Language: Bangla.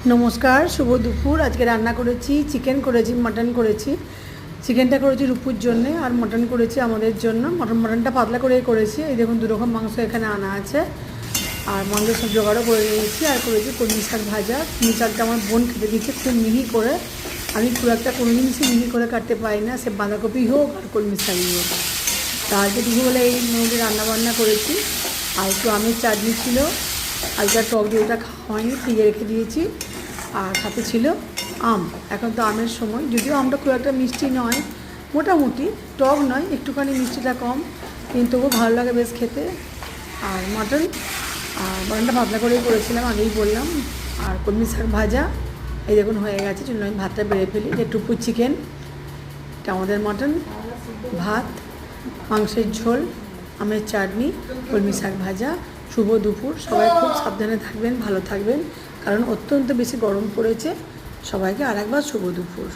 নমস্কার, শুভ দুপুর। আজকে রান্না করেছি চিকেন করেছি, মাটন করেছি। চিকেনটা করেছি রূপুর জন্যে, আর মটন করেছি আমাদের জন্য। মটনটা পাতলা করেই করেছি। এই দেখুন, 2 রকম মাংস এখানে আনা আছে, আর মাংসের সব জোগাড়ও করে নিয়েছি। আর করেছি কলমি শাক ভাজা। কলমি শাকটা আমার বোন কেটে দিচ্ছে খুব মিহি করে। আমি খুব একটা কোনো জিনিসই মিহি করে কাটতে পারি না, সে বাঁধাকপি হোক আর কলমি শাকই হোক। তা আজকে দুপুরবেলা এই মোটামুটি রান্নাবান্না করেছি। আর একটু আমের চাটনি ছিল, আজকে টক দইটা খাওয়া হয়নি, ফ্রিজে রেখে দিয়েছি। আর সাথে ছিল আম। এখন তো আমের সময়, যদিও আমটা খুব একটা মিষ্টি নয়, মোটামুটি টক নয়, একটুখানি মিষ্টিটা কম, কিন্তু তবুও ভালো লাগে বেশ খেতে। আর মটনটা পাতলা করেই করেছিলাম, আগেই বললাম। আর কলমি শাক ভাজা এই দেখুন হয়ে গেছে, জন্য আমি ভাতটা বেড়ে ফেলি। এটা টুকু চিকেন, এটা আমাদের মটন, ভাত, মাংসের ঝোল, আমের চাটনি, কলমি শাক ভাজা। শুভ দুপুর। সবাই খুব সাবধানে থাকবেন, ভালো থাকবেন, কারণ অত্যন্ত বেশি গরম পড়েছে। সবাইকে আরেকবার শুভ দুপুর।